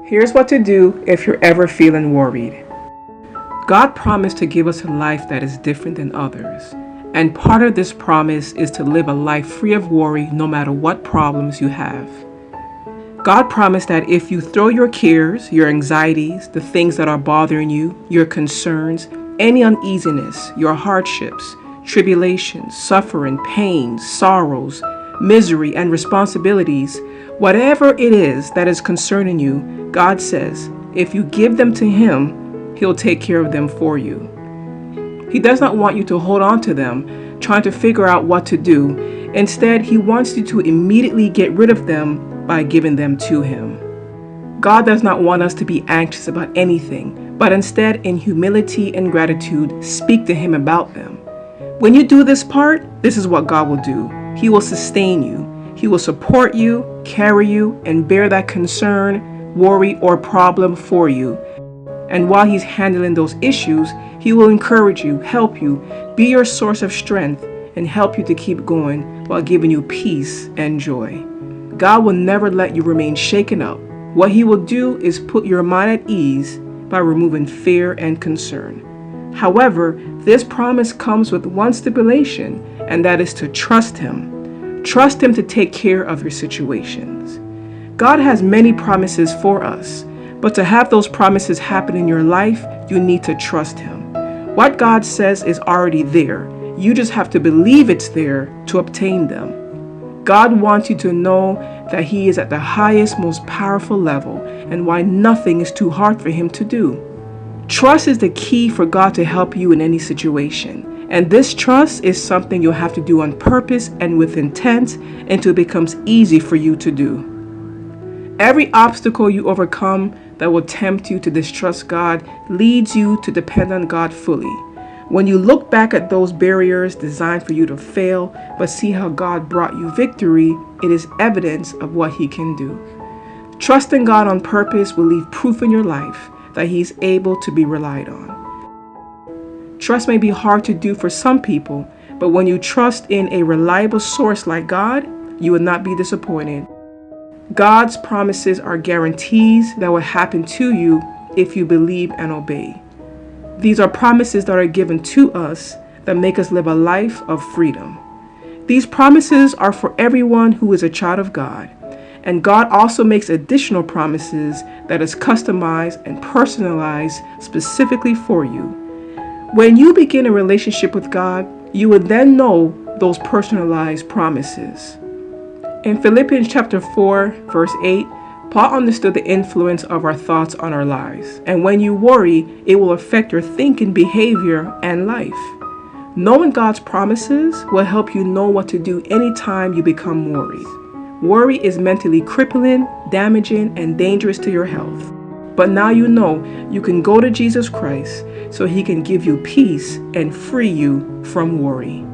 Here's what to do if you're ever feeling worried. God promised to give us a life that is different than others. And part of this promise is to live a life free of worry no matter what problems you have. God promised that if you throw your cares, your anxieties, the things that are bothering you, your concerns, any uneasiness, your hardships, tribulations, suffering, pains, sorrows, misery, and responsibilities, whatever it is that is concerning you, God says, if you give them to Him, He'll take care of them for you. He does not want you to hold on to them, trying to figure out what to do. Instead, He wants you to immediately get rid of them by giving them to Him. God does not want us to be anxious about anything, but instead, in humility and gratitude, speak to Him about them. When you do this part, this is what God will do. He will sustain you. He will support you, carry you, and bear that concern, worry, or problem for you. And while He's handling those issues, He will encourage you, help you, be your source of strength, and help you to keep going while giving you peace and joy. God will never let you remain shaken up. What He will do is put your mind at ease by removing fear and concern. However, this promise comes with one stipulation, and that is to trust Him. Trust Him to take care of your situations. God has many promises for us, but to have those promises happen in your life, you need to trust Him. What God says is already there. You just have to believe it's there to obtain them. God wants you to know that He is at the highest, most powerful level, and why nothing is too hard for Him to do. Trust is the key for God to help you in any situation. And this trust is something you'll have to do on purpose and with intent until it becomes easy for you to do. Every obstacle you overcome that will tempt you to distrust God leads you to depend on God fully. When you look back at those barriers designed for you to fail, but see how God brought you victory, it is evidence of what He can do. Trusting God on purpose will leave proof in your life that He is able to be relied on. Trust may be hard to do for some people, but when you trust in a reliable source like God, you will not be disappointed. God's promises are guarantees that will happen to you if you believe and obey. These are promises that are given to us that make us live a life of freedom. These promises are for everyone who is a child of God, and God also makes additional promises that is customized and personalized specifically for you. When you begin a relationship with God, you will then know those personalized promises. In Philippians chapter 4, verse 8, Paul understood the influence of our thoughts on our lives. And when you worry, it will affect your thinking, behavior, and life. Knowing God's promises will help you know what to do anytime you become worried. Worry is mentally crippling, damaging, and dangerous to your health. But now you know you can go to Jesus Christ so He can give you peace and free you from worry.